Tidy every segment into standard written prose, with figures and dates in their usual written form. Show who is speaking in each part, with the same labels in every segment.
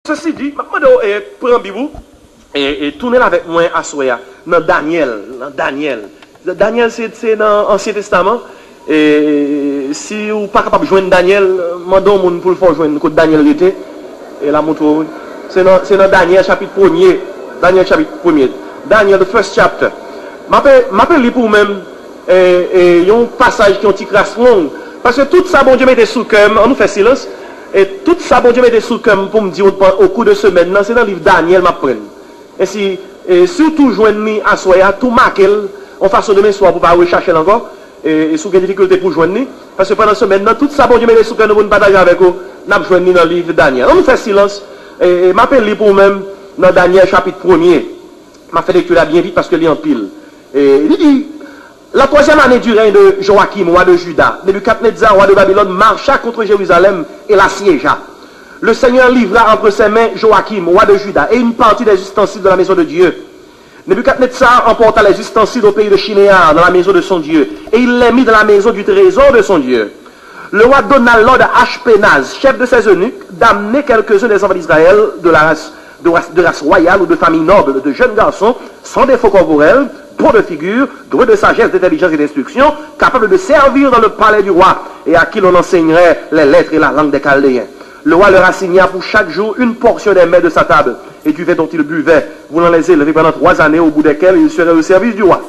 Speaker 1: Ceci dit, je prends Bibou et tournez avec moi à Soya, dans Daniel. Daniel, c'est dans l'Ancien Testament. Et si vous n'êtes pas capable de joindre Daniel, demandez pour le faire joindre que Daniel était. Et la montre, c'est dans Daniel chapitre 1er. Daniel chapitre 1er. Daniel, the first chapter. M'appelle pour même, il y a un passage qui est un petit crasse long. Parce que tout ça, bon Dieu, mettez sous cœur, on nous fait silence. Et tout ça, bon Dieu, mettez sous cœur pour me dire au cours de semaine, c'est dans le livre Daniel, m'apprenne. Et si, surtout, joindre à Soya, tout marqué, on fasse demain soir pour ne pas rechercher encore. Et sous quelle difficulté pour joindre, parce que pendant la semaine, tout ça, bon Dieu, mettez sous cœur, nous ne partager avec vous, nous avons joindre dans le livre Daniel. On nous fait silence. Et m'appelle pour même, dans Daniel chapitre 1er. M'a fait lecture bien vite parce que il est en pile. Et il dit, la troisième année du règne de Joachim, roi de Juda, Nebuchadnezzar, roi de Babylone, marcha contre Jérusalem et l'assiégea. Le Seigneur livra entre ses mains Joachim, roi de Juda, et une partie des ustensiles de la maison de Dieu. Nebuchadnezzar emporta les ustensiles au pays de Shinéar, dans la maison de son Dieu, et il les mit dans la maison du trésor de son Dieu. Le roi donna l'ordre à Ashpenaz, chef de ses eunuques, d'amener quelques-uns des enfants d'Israël de race royale ou de famille noble, de jeunes garçons, sans défaut corporel, beaux de figure, doués de sagesse, d'intelligence et d'instruction, capables de servir dans le palais du roi, et à qui l'on enseignerait les lettres et la langue des Chaldéens. Le roi leur assigna pour chaque jour une portion des mets de sa table, et du vin dont ils buvaient, voulant les élever pendant 3 années, au bout desquelles ils seraient au service du roi.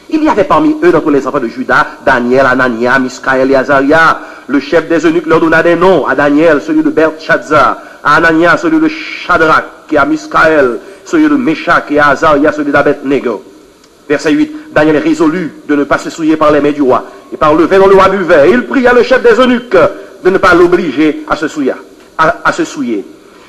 Speaker 1: Il y avait parmi eux, d'entre les enfants de Juda, Daniel, Anania, Miskaël et Azaria. Le chef des eunuques leur donna des noms. À Daniel, celui de Beltchazzar. À Anania, celui de Shadrach. Et à Miskaël, celui de Meshach. Et à Azaria, celui d'Abednego. Verset 8. Daniel résolut de ne pas se souiller par les mains du roi. Et par le vin dont le roi buvait. Il pria le chef des eunuques de ne pas l'obliger à se souiller.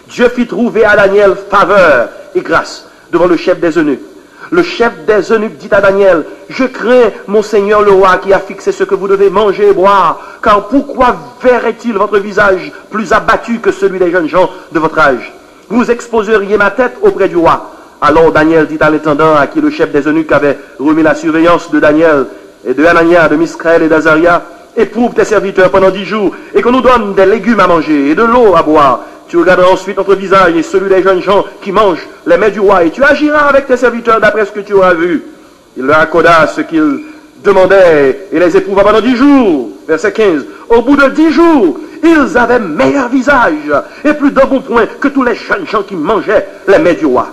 Speaker 1: Dieu fit trouver à Daniel faveur et grâce devant le chef des eunuques. Le chef des eunuques dit à Daniel, « Je crains, mon Seigneur le roi, qui a fixé ce que vous devez manger et boire, car pourquoi verrait-il votre visage plus abattu que celui des jeunes gens de votre âge? Vous exposeriez ma tête auprès du roi. » Alors Daniel dit à l'intendant, à qui le chef des eunuques avait remis la surveillance de Daniel, et de Anania, de Miskaël et d'Azaria, « Éprouve tes serviteurs pendant 10 jours, et qu'on nous donne des légumes à manger et de l'eau à boire. Tu regarderas ensuite notre visage et celui des jeunes gens qui mangent les mets du roi, et tu agiras avec tes serviteurs d'après ce que tu auras vu. » Il leur accorda ce qu'ils demandaient et les éprouva pendant 10 jours. Verset 15. Au bout de 10 jours, ils avaient meilleur visage et plus de bon point que tous les jeunes gens qui mangeaient les mets du roi.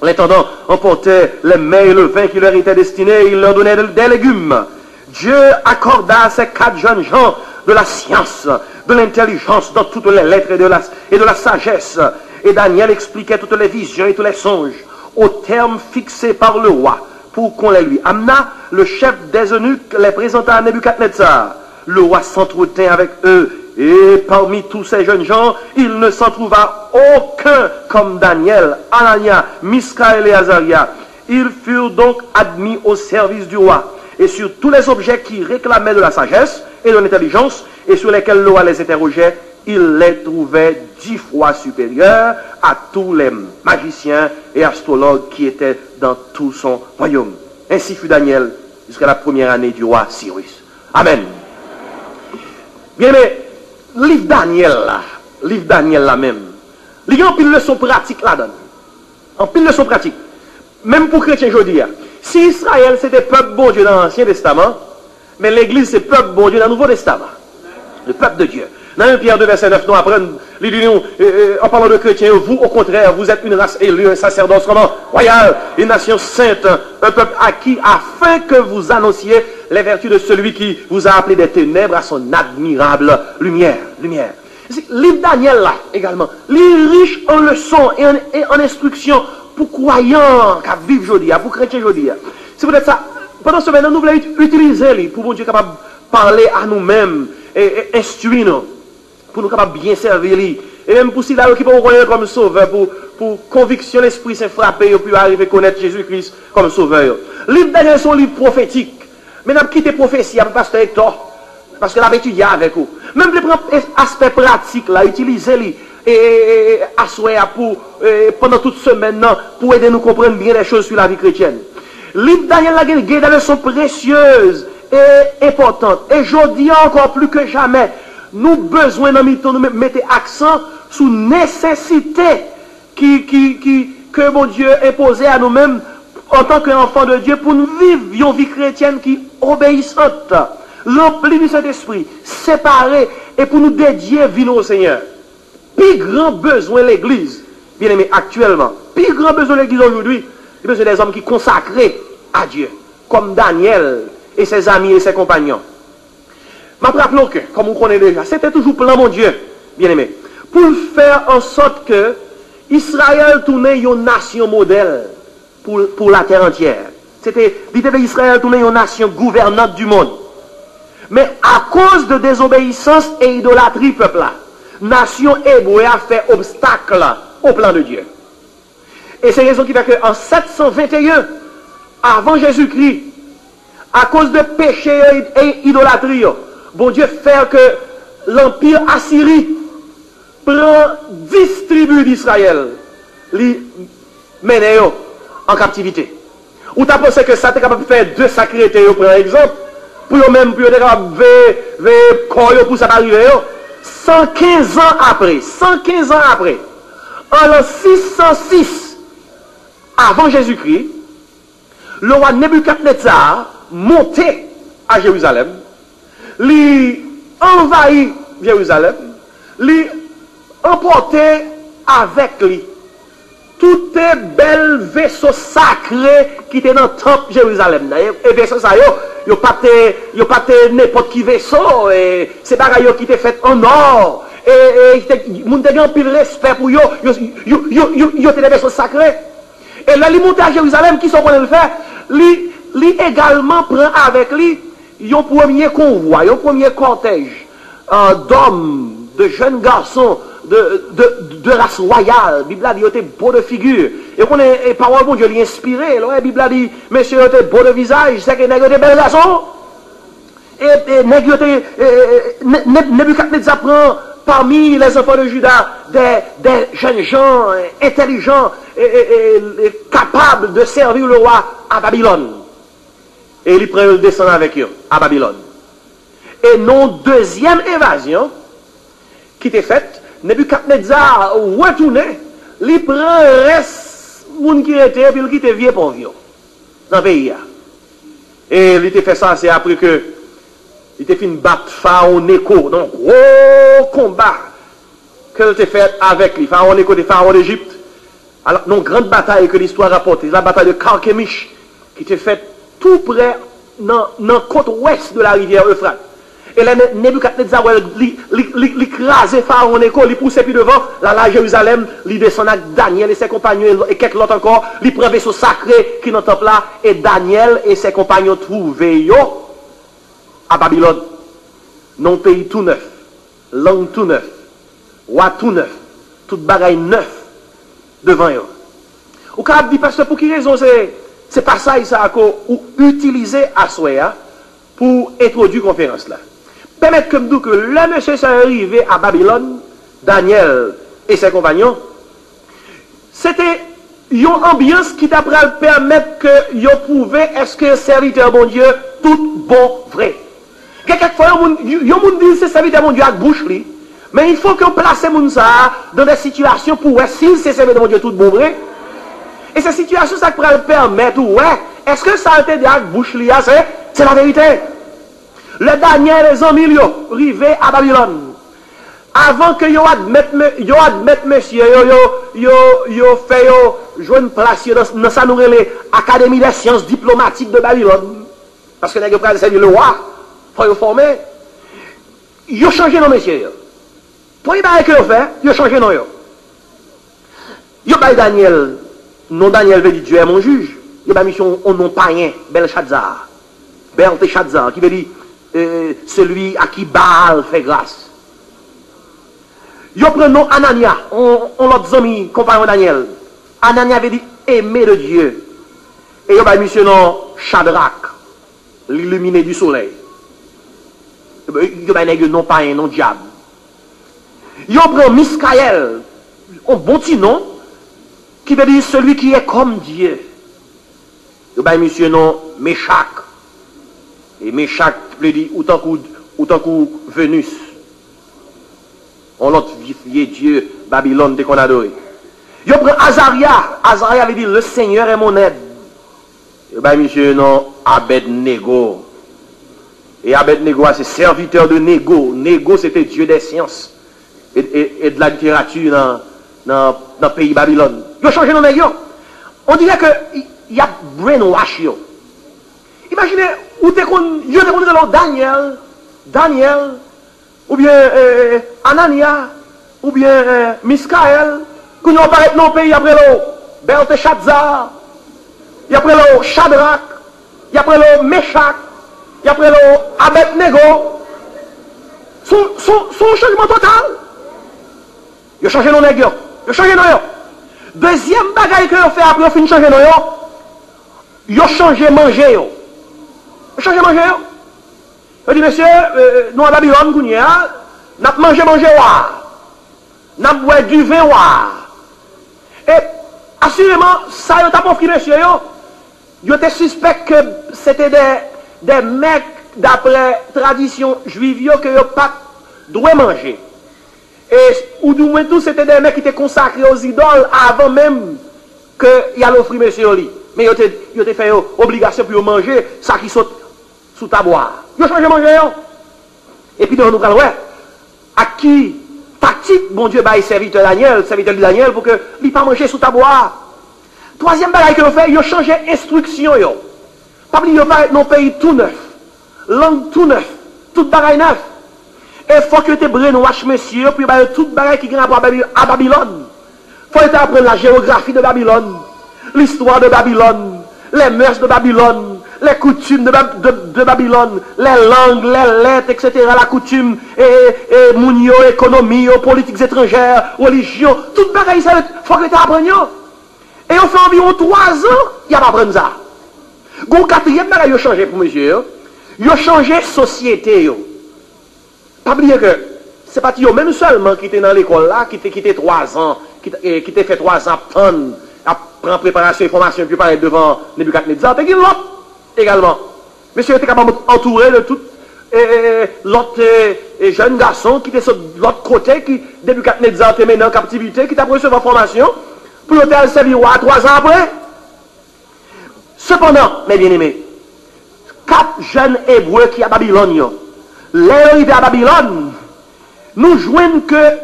Speaker 1: L'intendant emportait les mets et le vin qui leur étaient destinés, et il leur donnait des légumes. Dieu accorda à ces 4 jeunes gens de la science, de l'intelligence dans toutes les lettres et de la sagesse. Et Daniel expliquait toutes les visions et tous les songes au terme fixé par le roi pour qu'on les lui amena. Le chef des eunuques les présenta à Nebuchadnezzar. Le roi s'entretint avec eux, et parmi tous ces jeunes gens, il ne s'en trouva aucun comme Daniel, Anania, Miskaël et Azaria. Ils furent donc admis au service du roi. Et sur tous les objets qui réclamaient de la sagesse et de l'intelligence, et sur lesquels le roi les interrogeait, il les trouvait 10 fois supérieurs à tous les magiciens et astrologues qui étaient dans tout son royaume. Ainsi fut Daniel jusqu'à la première année du roi Cyrus. Amen. Bien, mais, livre Daniel là même, il y a une pile de leçons pratiques là-dedans. En pile de leçons pratiques. Même pour chrétiens aujourd'hui. Si Israël c'était peuple bon Dieu dans l'Ancien Testament, mais l'Église c'est peuple bon Dieu dans le Nouveau Testament. Le peuple de Dieu. Dans 1 Pierre 2, verset 9, nous apprenons, en parlant de chrétiens, vous au contraire, vous êtes une race élue, un sacerdoce royal, une nation sainte, un peuple acquis, afin que vous annonciez les vertus de celui qui vous a appelé des ténèbres à son admirable lumière. Livre Daniel là également, livre riche en leçons et en instructions pour croyants qui vivent aujourd'hui, pour chrétiens aujourd'hui. C'est peut-être ça. Pendant ce moment, nous voulons utiliser pour bon Dieu capable de parler à nous-mêmes et instruire nous, pour nous capables bien servir lui. Et même pour ceux qui peuvent croire comme sauveur, pour conviction l'Esprit Saint frappé, puis arriver à connaître Jésus-Christ comme sauveur. Livre Daniel sont livres prophétiques. Mais nous avons quitté prophétie avec pasteur Hector, parce que l'avait étudié avec vous. Même les aspects pratiques, là, utiliser-les et asseoir pour pendant toute semaine pour aider nous comprendre bien les choses sur la vie chrétienne. Livre Daniel la des leçons précieuses et importantes. Et je dis encore plus que jamais, nous besoin de mettre accent sur nécessité que mon Dieu imposé à nous-mêmes en tant qu'enfants de Dieu pour nous vivre une vie chrétienne qui obéissante, remplie du Saint-Esprit, séparée et pour nous dédier vie au Seigneur. Plus grand besoin l'Église, bien aimé, actuellement, plus grand besoin l'Église aujourd'hui, c'est besoin des hommes qui consacrés à Dieu, comme Daniel et ses amis et ses compagnons. Mais rappelons que, comme vous connaissez déjà, c'était toujours plan mon Dieu, bien aimé, pour faire en sorte que Israël tournait une nation modèle pour la terre entière. C'était l'idée d'Israël tournait une nation gouvernante du monde. Mais à cause de désobéissance et idolâtrie peuple-là, nation hébreu a fait obstacle au plan de Dieu. Et c'est la raison qui fait qu'en 721, avant Jésus-Christ, à cause de péché et idolâtrie, bon Dieu fait que l'empire Assyrie prend 10 tribus d'Israël, les mène en captivité. Ou t'as pensé que ça t'es capable de faire 2 sacrés, par exemple, pour eux-mêmes, pour être capable de corps pour ça arriver. 115 ans après, en l'an 606, avant Jésus-Christ, le roi Nebuchadnezzar monté à Jérusalem, lui envahit Jérusalem, lui emporté avec lui tout est bel vaisseau sacré qui était dans le temple Jérusalem. Et vaisseau ça yo pas n'importe qui vaisseau, et c'est bagaille qui était fait en or, et moun te gen pile respect pour yo était des vaisseaux sacrés. Et là il monte à Jérusalem, qui sont pour le faire, lui également prend avec lui un premier convoi, un premier cortège d'hommes, de jeunes garçons de race royale. La Bible a dit qu'il était beau de figure. Et qu'on est parole bon Dieu lui inspiré. La Bible a dit, monsieur était beau de visage, c'est que nègre était bel garçon. Et nègre était Nebuchadnezzar prend parmi les enfants de Juda des jeunes gens intelligents et capables de servir le roi à Babylone. Et il prend le descend avec eux à Babylone. Et non deuxième évasion qui était faite, Nebuchadnezzar retourné, il prend le reste moun qui était, puis il quitte vieux pour vieux dans le pays. Et il a fait ça, c'est après que il a fait une battre Pharaon Nécho, donc gros combat qu'il a fait avec lui, Pharaon Nécho, des pharaons d'Égypte. Alors, une grande bataille que l'histoire rapporte, la bataille de Carchemish, qui était faite tout près, dans la côte ouest de la rivière Euphrates. Et là, Nebuchadnezzar, l'écrasé Pharaon Nécho, il pousse puis devant, là, Jérusalem, il descend avec Daniel et ses compagnons, et quelques autres encore, il prend un vaisseau sacré qui est dans le temple là, et Daniel et ses compagnons trouvent à Babylone. Non pays tout neuf, langue tout neuf, roi tout neuf, toute bagaille neuf devant eux. Ou quand dit parce que pour quelle raison c'est pas ça ou utiliser à soi pour introduire la conférence là. Permettre que me dise que le monsieur s'est arrivé à Babylone, Daniel et ses compagnons, c'était une ambiance qui t'a permettre que yo pouvait est-ce que serviteur bon Dieu tout bon vrai. Quelquefois yo moun dit c'est serviteur bon Dieu avec bouche li, mais il faut que place moun ça dans des situations pour si c'est serviteur bon Dieu tout bon vrai. Et ces situations ça peut permettre ouais, est-ce que ça a été dit avec bouche li c'est la vérité. Le Daniel et les amis arrivés à Babylone. Avant que yo admette monsieur, yo fait jouer une place dans sa nouvelle Académie des sciences diplomatiques de Babylone. Parce que les gens servir le roi, faut yo former. Yo changé non monsieur. Pour y bailler que yo fait, yo changé non yo. Yo baille Daniel, non Daniel veut dire Dieu est mon juge. Yo baille mission on non païen, Belshazzar. Belteshazzar qui veut dire celui à qui Baal fait grâce. Yo prenons Anania, on l'autre ami, compagnon Daniel. Anania veut dire aimé de Dieu. Et yo monsieur non Shadrach, l'illuminé du soleil. Yo nèg non pas un non diable. Yo prend Miskaël, un bon petit nom qui veut dire celui qui est comme Dieu. Yo monsieur non Meshach. Et Meshach veut dire autant que Vénus. On l'autre vieux Dieu, Babylone, dès qu'on adore. Yo prend Azaria. Azaria veut dire, le Seigneur est mon aide. Et ben, monsieur, non, Abednego. Et Abednego, c'est serviteur de Nego. Nego, c'était Dieu des sciences et de la littérature dans le pays Babylone. Ils ont changé nos nègres. On dirait qu'il y a brainwash. Imaginez, où t'es connu Daniel, ou bien Anania, ou bien Miskaël, qui ont apparaît dans le pays après le Belteshazzar, et après le Shadrach, et après le Meshach, et après le Abednego. Son changement total. Ils ont changé nos nègres. Ils ont changé nos nègres. Deuxième bagaille que vous fait après, vous finissez de changer nos nègres. Ils ont changé manger. Ils ont changé manger. Ils ont dit, monsieur, nous à Babylone, nous avons mangé, nous avons bu du vin. Et assurément, ça n'a pas pris, monsieur. Ils étaient suspects que c'était des mecs d'après tradition juive que ils pas doivent manger. Et ou du moins tout, c'était des mecs qui étaient consacrés aux idoles avant même qu'il y a l'offre monsieur. Mais ils ont fait obligation pour manger ça qui saute sous ta boire. Ils ont changé manger. Et puis nous allons voir à qui tactique, bon Dieu, serviteur de Daniel, pour que ne pas manger sous ta boire. Troisième bagaille que nous fait, ils ont changé instruction. Pas oublier, ils ont fait nos pays tout neuf. Langue tout neuf. Tout bagaille neuf. Et il faut que tu brainwash, monsieur, puis tout bagaille qui gagne à Babylone. Il faut que tu apprennes la géographie de Babylone, l'histoire de Babylone, les mœurs de Babylone, les coutumes de Babylone, les langues, les lettres, etc., la coutume, et mounio, économie, politiques étrangères, religion, tout bagaille, il faut que tu apprennes. Et on fait environ 3 ans, il n'y a pas appris ça. Le quatrième bagaille, il a changé pour monsieur. Il a changé société. Pas oublier que c'est pas eux même seulement qui étaient dans l'école là, qui étaient 3 ans, qui étaient fait 3 ans à prendre préparation et formation, puis parler devant Nebuchadnezzar. Et l'autre également. Monsieur était capable d'entourer de tout l'autre jeune garçon qui était sur l'autre côté, qui Nebuchadnezzar était maintenant en captivité, qui t'a reçu la formation, pour le faire servir à 3 ans après. Cependant, mes bien-aimés, 4 jeunes hébreux qui à Babylone, l'arrivée à Babylone, nous joignons que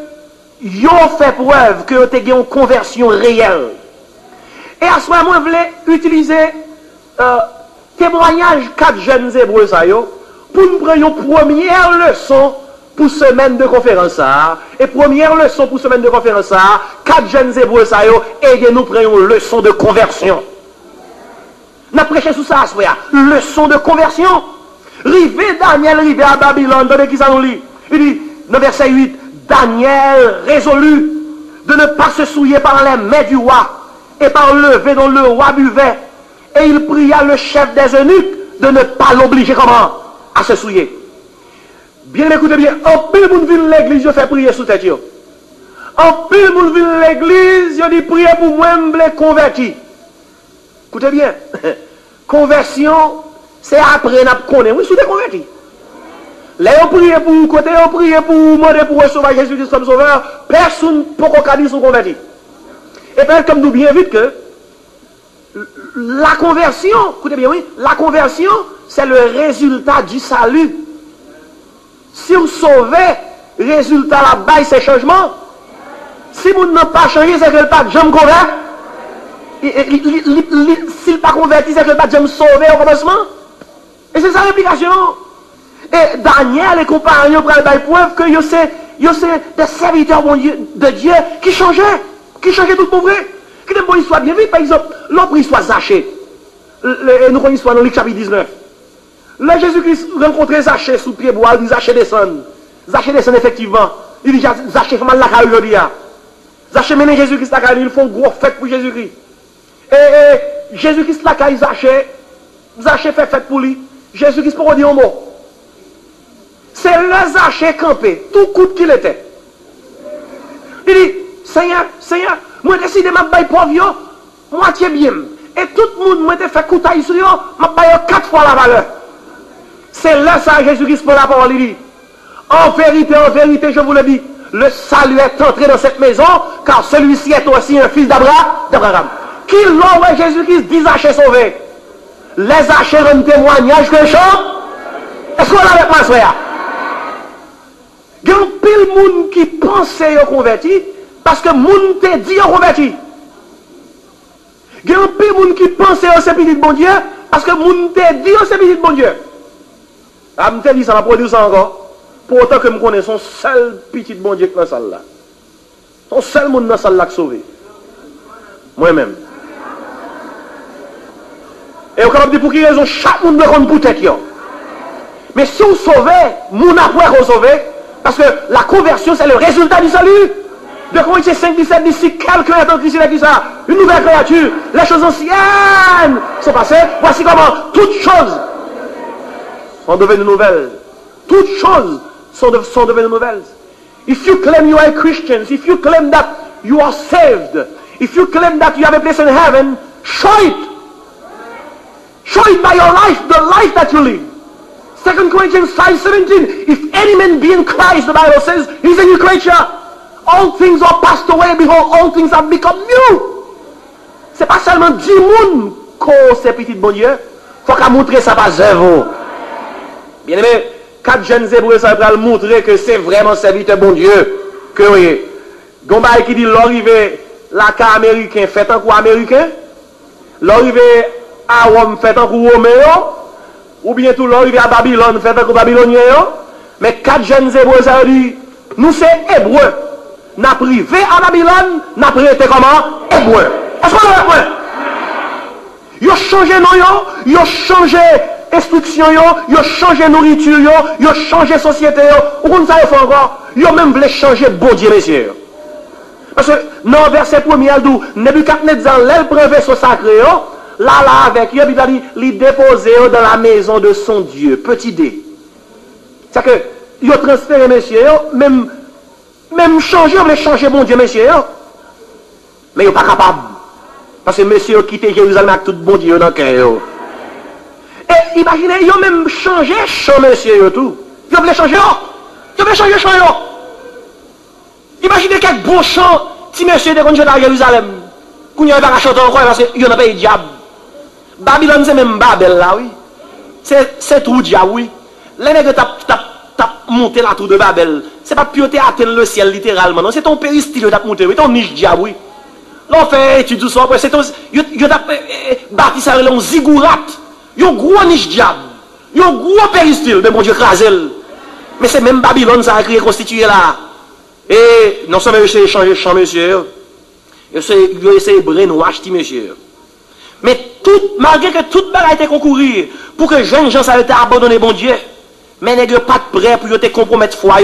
Speaker 1: ils ont fait preuve que vous avez une conversion réelle. Et à ce moment, je voulais utiliser témoignage 4 jeunes hébreux pour nous prendre une première leçon pour semaine de conférence. Et première leçon pour semaine de conférence, 4 jeunes hébreux aidez-nous prendre une leçon de conversion. Nous avons prêché sur ça, leçon de conversion. Rivé Daniel, rivé à Babylone, donnez qui ça nous lit. Il dit, dans verset 8, Daniel résolut de ne pas se souiller par les mains du roi et par le vin dont le roi buvait. Et il pria le chef des eunuques de ne pas l'obliger comment? À se souiller. Bien écoutez bien, en pile monde vient l'église, je fais prier sous tête. En pile monde vient l'église, je dis prier pour moi, je me converti. Écoutez bien, conversion, c'est après qu'on connaît. Oui, sous des convertis. Là, on prie pour vous, côté, on prie pour vous, demander pour recevoir Jésus-Christ comme sauveur, personne ne peut pas dire sont convertis. Et bien, comme nous bien vite que la conversion, écoutez bien, oui, la conversion, c'est le résultat du salut. Si vous sauvez, résultat là-bas, c'est changement. Si vous n'avez pas changé, c'est que le pas de jamais converti. S'il n'est pas converti, c'est que le pas de jamais sauvé au commencement. Et c'est ça l'implication. Et Daniel et compagnons prennent la preuve que c'est des serviteurs de Dieu qui changeaient tout pour vrai. Qui n'est pas une histoire bien vite, par exemple, l'autre histoire Zachée. Nous connaissons l'histoire dans Luc chapitre 19. Là, Jésus-Christ rencontrait Zachée sous pied bois, il dit Zachée descend. Zachée descend effectivement. Il dit Zachée fait mal la carrière aujourd'hui. Zachée mène Jésus-Christ la carrière, ils font gros fête pour Jésus-Christ. Et Jésus-Christ la carrière Zachée fait fête pour lui. Jésus-Christ pour dire un mot. C'est le Zachée campé, tout coup qu'il était. Il dit, Seigneur, moi décide de m'abailler pauvre, moitié bien. Et tout le monde m'a fait coutaille sur eux, m'abailler 4 fois la valeur. C'est là ça Jésus-Christ pour la parole, il dit. En vérité, je vous le dis, le salut est entré dans cette maison, car celui-ci est aussi un fils d'Abraham. Qui l'aurait Jésus-Christ dit Zachée sauvé? Les Zachée rendent témoignage que chant. Est-ce qu'on l'a avec moi, frère? Il y a un pile monde qui pensait au converti, parce que monde te dit au converti. Il y a un pile monde qui pensait au petit bon Dieu, parce que monde te dit au petit bon Dieu. Ah, je te dis ça, va produire ça encore. Pour autant que je connais son seul petit bon Dieu dans la salle là. Son seul monde dans la salle là qui sauvé. Moi-même. Et on peut dire pour quelle raison chaque monde doit compte pour tête. Mais si vous sauvez, mon après vous sauvez, parce que la conversion c'est le résultat du salut. De Corinthiens 5, 17 dit si quelqu'un est en Christ, il a dit ça, une nouvelle créature, les choses anciennes sont passées. Voici comment toutes choses sont devenues nouvelles. Toutes choses sont devenues nouvelles. If you claim you are a Christian, if you claim that you are saved, if you claim that you have a place in heaven, show it. Show it by your life, the life that you live. 2 Corinthians 5:17. If any man be in Christ, the Bible says, he's a new creature. All things are passed away, behold, all things have become new. C'est pas seulement 10 personnes qu'on sait petit bon Dieu. Il faut qu'à montrer ça par œuvre. Bien aimé, 4 jeunes hébreux, ça va montrer que c'est vraiment serviteur bon Dieu. Que oui. Gomba qui dit, l'arrivée, la cas américain fait un coup américain. L'arrivée à Rome fait un coup roméo. Ou bien tout l'arrivée à Babylone fait un coup babylonien. Mais 4 jeunes hébreux, ça veut dire, nous c'est hébreux. N'a privé à Babylone, n'a prêté comment? Hébreu. Est-ce qu'on a point? Ils ont changé non, ils ont changé instruction, ils ont changé nourriture, ils ont changé société, ou comme ça ils font encore, ils ont même voulu changer bon Dieu, messieurs. Parce que dans le verset 1er, il dit, Nebuchadnezzar, l'aile prend vaisseau sacré, là avec eux, il déposé dans la maison de son Dieu, petit D. C'est-à-dire que, ils ont transféré, messieurs, même changer, on veut changer bon Dieu, messieurs. Mais ils ne sont pas capables. Parce que messieurs ont quitté Jérusalem avec tout bon Dieu dans le cœur. Et imaginez, ils ont même changé chant, messieurs, tout. Ils veulent changer, ils veulent changer chant. Imaginez quelques bons chants, si messieurs de quand à Jérusalem, qu'on n'y a pas chanter encore parce qu'il n'y a pas de diable. Babylone, c'est même Babel là, oui. C'est tout diable, oui. Les nègres t'as monté la tour de Babel. C'est pas pour atteindre le ciel littéralement, non. C'est ton péristyle que t'as monté, oui. Ton niche diable, oui. L'on fait étude du soir, c'est ton. Yo t'as bâti ça, un zigourat. Yo gros niche diable. Yo gros péristyle, mais bon Dieu, crasel. Mais c'est même Babylone, ça a créé constitué là. Et non seulement ils ont changé de champ, monsieur. Ils ont essayé de brainwash, monsieur. Mais malgré que toute bagarre a été concourir pour que jeunes gens aient abandonné bon Dieu, mais ils n'ont pas de prêt pour te compromettre foi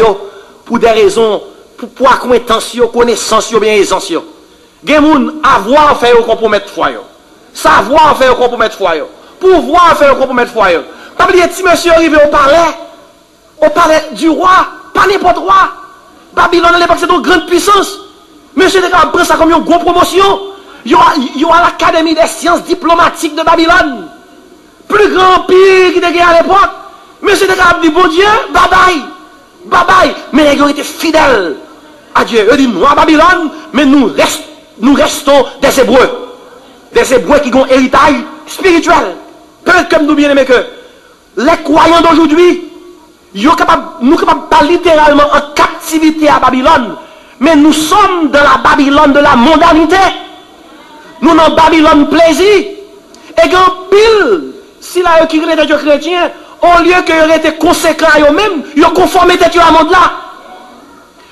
Speaker 1: pour des raisons, pour acquaintance, connaissance, bien aisance. Il y a des gens avoir fait compromettre foi. Savoir faire compromettre foi. Pouvoir faire compromettre foi. Pas oublier si monsieur arrivé au palais du roi, pas n'importe roi. Babylone à l'époque c'est une grande puissance. Monsieur de prend ça comme une grosse promotion. Il y a l'Académie des sciences diplomatiques de Babylone. Plus grand empire qui était à l'époque. Monsieur de dit bon Dieu, bye bye. Bye bye. Mais ils ont été fidèles à Dieu. Ils disent nous à Babylone, mais nous restons des Hébreux. Des Hébreux qui ont un héritage spirituel. Peut-être comme nous bien aimés que les croyants d'aujourd'hui, nous ne sommes pas littéralement en captivité à Babylone, mais nous sommes dans la Babylone de la mondanité. Nous sommes dans Babylone plaisir. Et quand pile, si là, qui est des chrétiens, au lieu qu'ils aient été conséquents à eux-mêmes, ils ont conformé tête à monde là.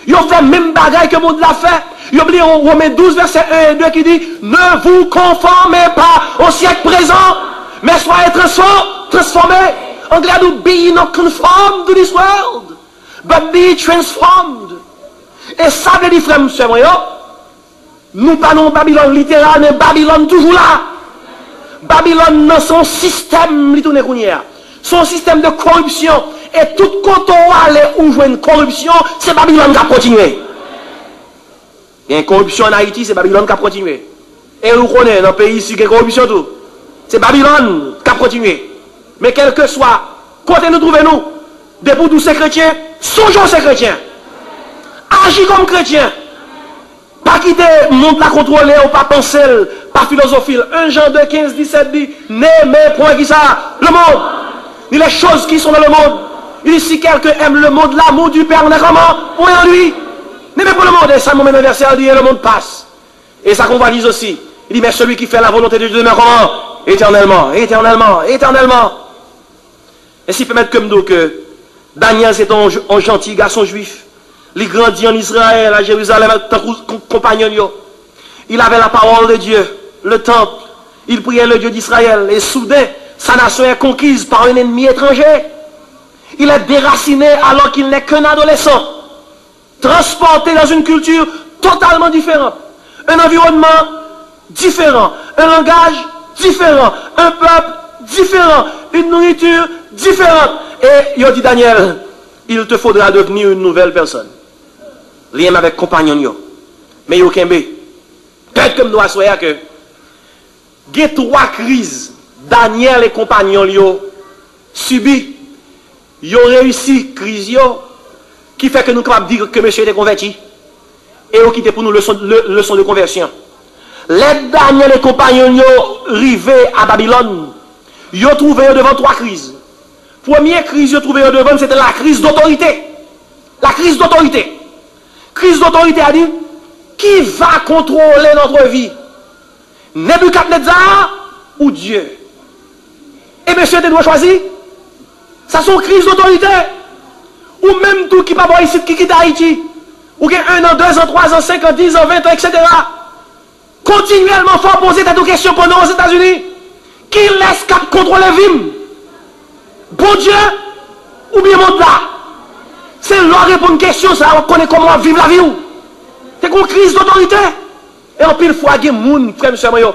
Speaker 1: Ils ont fait même bagaille que le monde l'a fait. Ils ont oublié Romains 12, verset 1 et 2 qui dit, ne vous conformez pas au siècle présent, mais soyez transformés. Anglais dit, be not conformed to this world, but be transformed. Et ça veut dire, frère, monsieur, nous parlons Babylone littéral, mais Babylone toujours là. Babylone dans son système, son système de corruption. Et tout quand on aller où jouer une corruption, c'est Babylone qui a continué. Il y a une corruption en Haïti, c'est Babylone qui a continué. Et nous connaissons dans le pays ici qu'il y a une corruption tout. C'est Babylone qui a continué. Mais quel que soit, côté nous trouvons-nous, depuis tous ces chrétiens, songeons ces chrétiens. Agis comme chrétien. Pas quitter le monde la contrôler ou pas penser, pas philosophie. 1 Jean 2, 15, 17 dit, n'aimez point qui ça, le monde. Ni les choses qui sont dans le monde. Il dit, si quelqu'un aime le monde, l'amour du Père, on est comment? Point en lui. N'aimez pas le monde. Et ça, mon même verset, il dit, et le monde passe. Et ça qu'on va dire aussi. Il dit, mais celui qui fait la volonté de Dieu demeure comment? Éternellement, éternellement, éternellement. Et s'il peut mettre comme nous que Daniel, c'est un gentil garçon juif. Il grandit en Israël, à Jérusalem, avec son compagnon. Il avait la parole de Dieu, le temple. Il priait le Dieu d'Israël. Et soudain, sa nation est conquise par un ennemi étranger. Il est déraciné alors qu'il n'est qu'un adolescent. Transporté dans une culture totalement différente. Un environnement différent. Un langage différent. Un peuple différent. Une nourriture différente. Et il dit Daniel, il te faudra devenir une nouvelle personne. Lien avec compagnon. Mais il y a aucun bé. Peut-être comme nous à soya que il y a 3 crises. Daniel et compagnons subi. Ils ont réussi crise qui fait que nous sommes capables de dire que monsieur était converti. Et ils ont quitté pour nous leçon de conversion. Les Daniel et compagnons arrivés à Babylone. Ils ont trouvé devant 3 crises. Première crise qu'ils ont trouvé devant, c'était la crise d'autorité. La crise d'autorité. Crise d'autorité a dit, qui va contrôler notre vie? Nebuchadnezzar ou Dieu? Et monsieur, tu dois choisir. Ça sont crise d'autorité. Ou même tout qui ne peut pas ici, qui quitte Haïti. Ou qui 1 an, 2 ans, 3 ans, 5 ans, 10 ans, 20 ans, etc. Continuellement, il faut poser des questions pour nous aux États-Unis. Qui laisse cap contrôler Vim? Bon Dieu ou bien monde là? C'est leur répondre une question, ça, on connaît comment vivre la vie. C'est une crise d'autorité. Et en pile fois, il y a des gens, frère, monsieur, oh,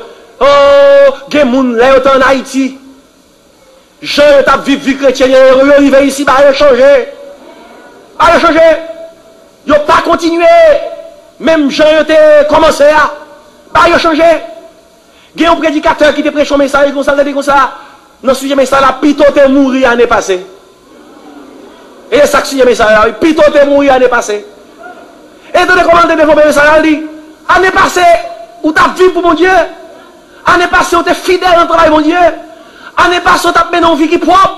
Speaker 1: il y a des gens, là, en Haïti. Jean, tu as vécu vie chrétienne, ils arrivent ici, bah, ils ont changé. Bah, ils ont changé. Ils n'ont pas continué. Même Jean, ils ont commencé à. Bah, ils ont changé. Il y a un prédicateur qui te prêche un message comme ça, Dans ce sujet message, là, plutôt t'es mort l'année passée. Et ça qui est message, plutôt t'es mort l'année passée. Et tu te commandes de développer le message, dit, l'année passée, où tu as vécu pour mon Dieu. L'année passée, où tu es fidèle dans le travail, mon Dieu. L'année passée, tu as mené une vie qui est propre.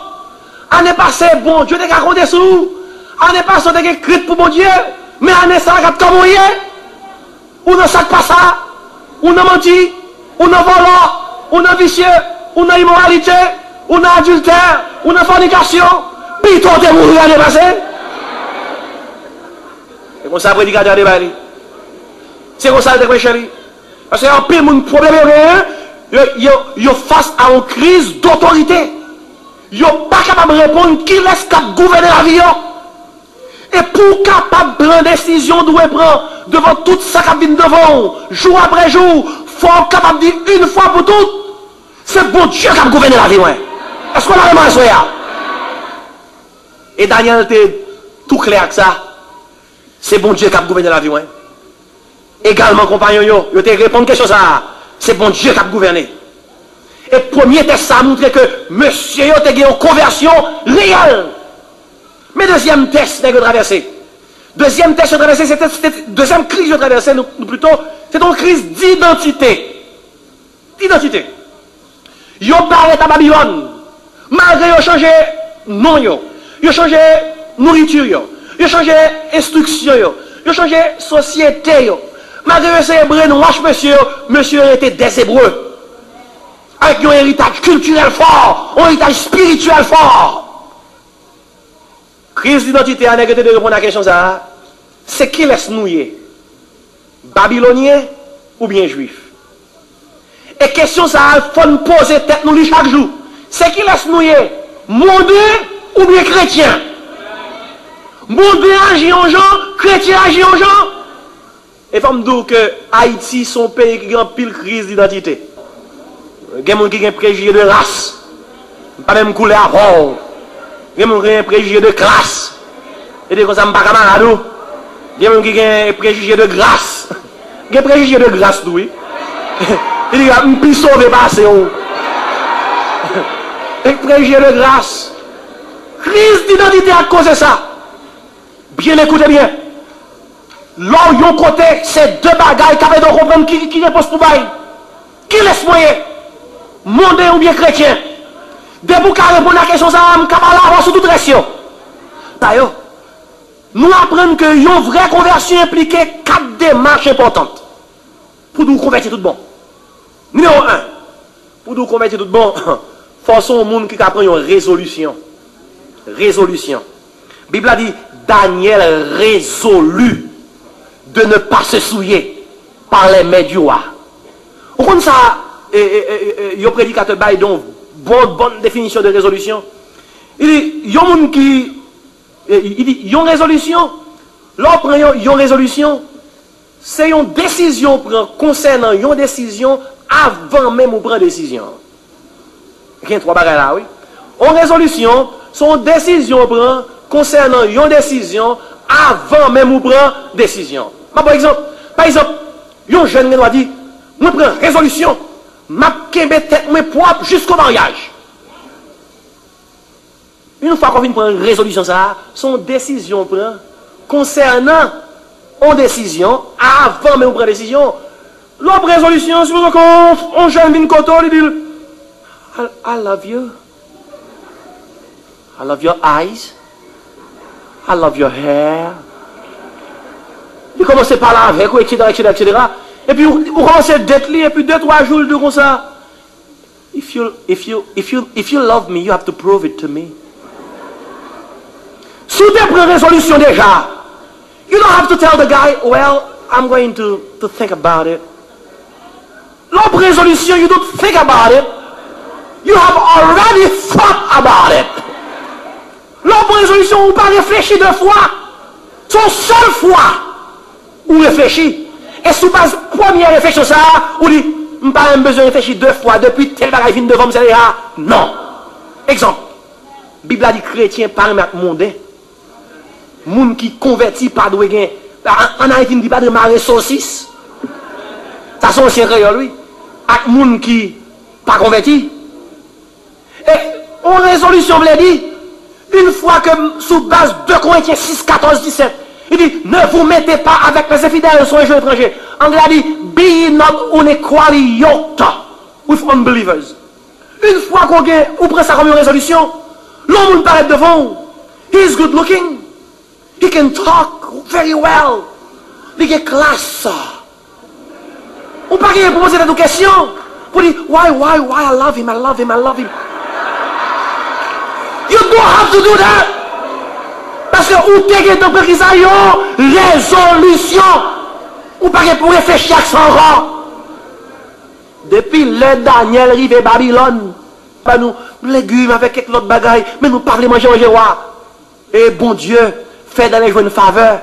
Speaker 1: L'année passée, bon Dieu, tu as compté sur nous. L'année passée, tu as écrit pour mon Dieu. Mais l'année ça, tu as comment ou ne sac pas ça, ou ne menti, ou ne volant, ou ne vicieux, ou ne immoralité, ou ne adultère, ou ne fornication. Plutôt tu es mort l'année passée. C'est comme ça, le prédicateur de Bali. C'est comme ça, le prêcher. Parce qu'il y a un peu de problème. Ils sont face à une crise d'autorité. Ils ne sont pas capables de répondre qui laisse gouverner la vie. Et pour capable de prendre décision, doit prendre devant tout ça qui vient devant, jour après jour, il faut être capable de dire une fois pour toutes, c'est bon Dieu qui a gouverné la vie. Est-ce qu'on a vraiment ça? Et Daniel était tout clair avec ça. C'est bon Dieu qui a gouverné la vie. Également, compagnons, ils ont répondu à quelque chose à c'est bon Dieu qui a gouverné. Et premier test, ça a montré que monsieur a eu une conversion réelle. Mais deuxième test, c'est traversé. Deuxième test de traversé, c'était deuxième crise de traversé, nous plutôt, c'est une crise d'identité. D'identité. Ils ont parlé à Babylone. Malgré ils ont changé nom, ils ont changé nourriture, ils ont changé instruction, ils ont changé société. Malgré ces hébreux, nous, monsieur était des hébreux. Avec un héritage culturel fort, un héritage spirituel fort. Crise d'identité, à négatif de répondre à la question, c'est qui laisse nouiller? Babylonien ou bien juif? Et question, ça, il faut nous poser tête nous chaque jour. C'est qui laisse nouiller? Monde ou bien chrétien? Monde agit en gens, chrétien agit en gens. Et il faut me dire que Haïti, son pays qui a une pile crise d'identité. Il y a des gens qui ont un préjugé de race. Pas même couleur à bord. Il y a des gens qui ont un préjugé de classe. Et des gens qui ne sont pas camarades. Il y a des gens qui ont un préjugé de grâce. Il y a un préjugé de grâce, oui. Il dit, un peu sauvé passer. Un préjugé de grâce. Crise d'identité à cause de ça. Bien écoutez bien.
Speaker 2: Là où yon côté, c'est deux bagailles qui avaient de comprendre qui réponse pour bail. Qui laisse moyen? Monde ou bien chrétien? De vous qui répondre à la question, ça va me avoir sous toute pression. D'ailleurs, nous apprenons que une vraie conversion impliquait 4 démarches importantes. Pour nous convertir tout bon. Numéro 1, pour nous convertir tout bon, forçons au monde qui apprend une résolution. Résolution. La Bible a dit, Daniel résolut de ne pas se souiller par les mains du roi. Vous connaissez ça, le prédicateur bail donc bonne définition de résolution. Il dit, il y a un monde qui il dit, il y a une résolution. L'on prend une résolution, c'est une décision concernant une décision avant même de prendre décision. Il y a 3 bagages là, oui. En résolution, son décision prend concernant une décision avant même de prendre décision. Par exemple, un jeune doit dire, moi prends résolution, ma kembe tête moi propre jusqu'au mariage. Une fois qu'on vient prendre une résolution, ça, son décision prend concernant une décision avant même de prendre décision. L'autre résolution, c'est qu'on jeune vient côté, il dit, I love you. I love your eyes. I love your hair. Il commence à parler avec vous, etc. Et puis, vous commencez à d'être lié, et puis 2-3 jours de comme ça. If you love me, you have to prove it to me. Si vous avez pris une résolution déjà, you don't have to tell the guy, well, I'm going to think about it. L'autre résolution, you don't think about it. You have already thought about it. L'autre résolution, vous ne pas réfléchir 2 fois. Son seule fois, vous réfléchissez. Et sous base première réflexion, ça, vous dites, je n'ai pas besoin de réfléchir 2 fois depuis tel bagage vient devant moi, non. Exemple, la Bible a dit chrétien par le mondain. Moun qui convertit pas de gain. En Haïti, ne dit pas de marrer saucisse. Ça son ancien créole, lui. Avec moun qui pas converti. Et en résolution, vous l'avez dit, une fois que sous base 2 Corinthiens 6, 14, 17, il dit, ne vous mettez pas avec les infidèles sur les jeux étrangers. Anglais a dit, be not unequally yoked with unbelievers. Une fois qu'on prend ça comme une résolution, l'homme paraît devant. He is good looking. He can talk very well. Il a classe. On ne peut pas poser des questions. Pour dire, why, I love him. You don't have to do that. Parce que vous avez une résolution. Ou pas pour réfléchir à son rang. Depuis le Daniel arrive à Babylone, nous légumes avec quelques autres bagailles, mais nous parlons manger. Et bon Dieu, fait d'aller jouer une faveur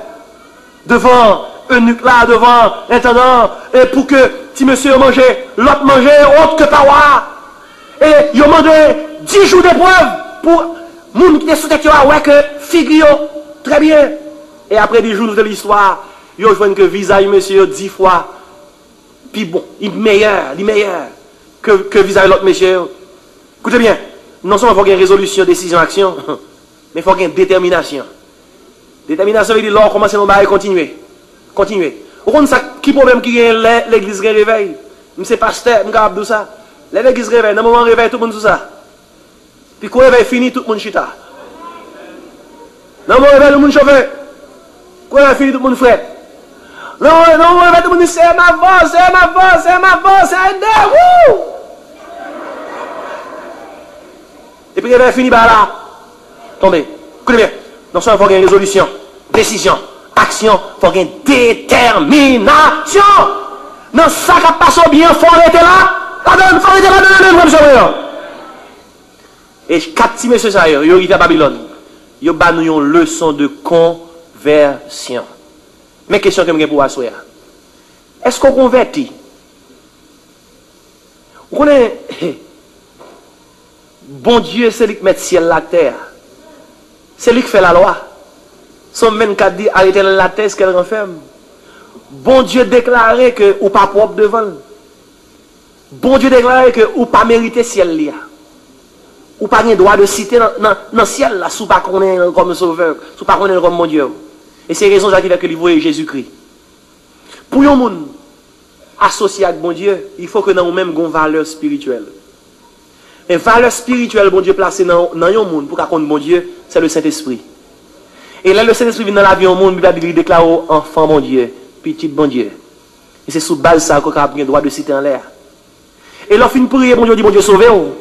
Speaker 2: devant un nucléaire, devant l'intendant, et pour que si monsieur mangeait, l'autre mangeait autre que parois. Et il a demandé 10 jours d'épreuve pour les gens qui étaient sous tête, ouais, que figure très bien. Et après 10 jours de l'histoire, ils ont joué que visage monsieur 10 fois. Puis bon, il est meilleur que visage l'autre monsieur. Écoutez bien, non seulement il faut qu'il y ait une résolution, décision, action, mais il faut qu'il y ait une détermination. Détermination veut dire, là, on commence à continuer. Vous comprenez ça, qui problème qui est l'église qui réveille? C'est pasteur, je suis capable de ça. L'église réveille, dans le moment réveille, tout le monde tout ça. Puis quand réveille fini, tout le monde chita. Dans le moment réveille, tout le monde chauffeur. Quand réveille fini, tout le monde frère. Non, réveille, tout le monde dit, c'est ma voix, wouh! Et puis réveille fini, bah là, tombez. Écoutez bien, non seulement il faut qu'il y ait une résolution, décision, action, il faut qu'il y ait une détermination. Non, ça qui passe bien, il faut arrêter là. Et 4 petits messieurs, ils arrivent à Babylone. Ils ont une leçon de conversion. Mais question que je pour asseoir. Est-ce qu'on convertit? On connaît, bon Dieu, c'est lui qui met le ciel la terre. C'est lui qui fait la loi. Somme 24 dit, arrêtez la terre, ce qu'elle renferme. Bon Dieu déclarait que ou pas propre devant. Bon Dieu déclarait que ou pas mérité ciel là. Ou pas de droit de citer dans le ciel là, sous pas qu'on est comme sauveur, sous pas qu'on est comme mon Dieu. Et c'est raison qui fait que lui voyait Jésus-Christ. Pour un monde associé avec bon Dieu, il faut que nous même une valeur spirituelle. Une valeur spirituelle, bon Dieu, placée dans un monde pour qu'on bon Dieu, c'est le Saint-Esprit. Et là, le Saint-Esprit vient dans la vie au monde, la Bible déclare enfant bon Dieu, petit bon Dieu. Et c'est sous base ça qu'on a le droit de citer en l'air. Et lorsqu'on finit prier, bon Dieu dit, bon Dieu, sauvez-vous.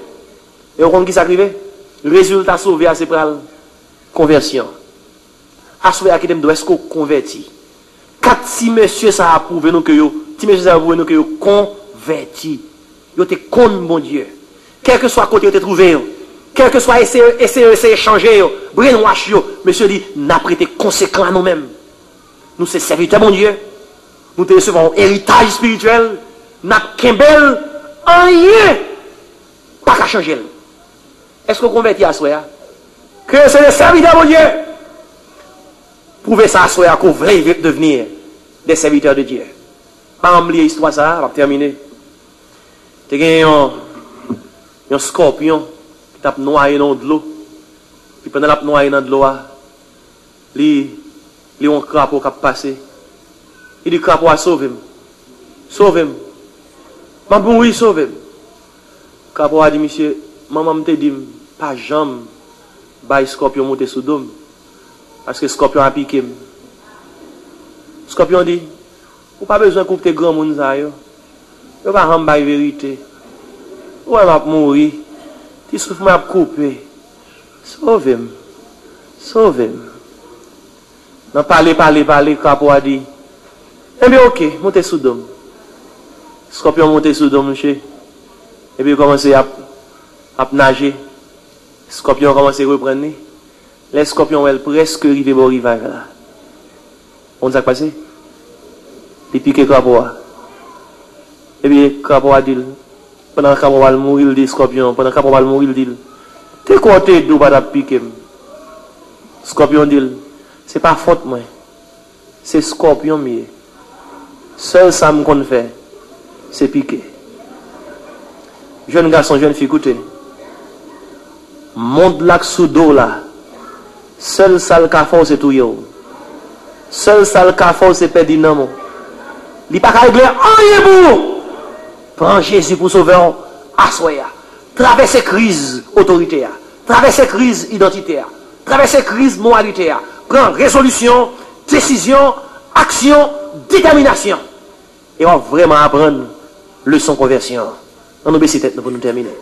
Speaker 2: Et on compte qui s'est arrivé? Résultat sauvé, c'est pour la conversion. À sauver à qui t'aime, est-ce qu'on convertit? 4-6 messieurs, ça a prouvé nous que yo, si messieurs, ça a prouvé nous que yo converti. Yo te con, bon Dieu. Quel que soit côté où tu trouvé, quel que soit essayer changer, brainwash yo, monsieur dit, n'a prêté conséquent à nous-mêmes. Nous, c'est serviteurs, mon Dieu. Nous te recevons un héritage spirituel. N'a qu'un bel, rien. Pas qu'à changer. Est-ce qu'on convertit à soi? Que c'est le serviteur, mon Dieu. Prouvez ça à soi qu'on veut devenir des serviteurs de Dieu. Pas oublier l'histoire, ça, on va terminer. Tu as un scorpion qui t'a noyé dans de l'eau. Puis pendant la noyé dans de l'eau, il y a un crapaud qui a passé. Il dit, crapaud a sauvé. Sauvé. Maman, oui, sauvé. Crapaud a dit, monsieur, maman me dit, pas jamais, le scorpion monter sous dôme. Parce que le scorpion a piqué. Le scorpion dit, vous n'avez pas besoin de couper grand monde. Vous n'avez pas besoin de la vérité. Ou elle va mourir. Tu souffres, je vais couper. Sauve-moi. Sauve-moi. Non, parler, Crapaud a dit. Eh bien, ok, montez sous dôme. Scorpion monte sous dôme, monsieur. Et puis, il commence à nager. Scorpion commence à reprendre. Les scorpions, elles presque arrivent au rivage là. On s'est passé? Il pique Crapaud. Et puis, Crapaud a dit. Pendant que Crapaud va mourir, il dit scorpion. Pendant que Crapaud va mourir, il dit. T'es côté d'où va piquer? Scorpion dit. C'est pas faute, moi. C'est scorpion, mieux. Seul ça qu'on fait, c'est piquer. Jeune garçon, jeune fille, écoutez. Monte là sous dos là. Seul ça le café, c'est tout yo. Seul ça le café, c'est perdre dynamo. Il n'y a pas qu'à régler rien pour. Prends Jésus pour sauver à soya. Traverser crise autoritaire. Traverser crise identitaire. Traverser crise moralité. Prends résolution, décision, action, détermination. Et on va vraiment apprendre leçon conversion. On oublie cette tête pour nous terminer.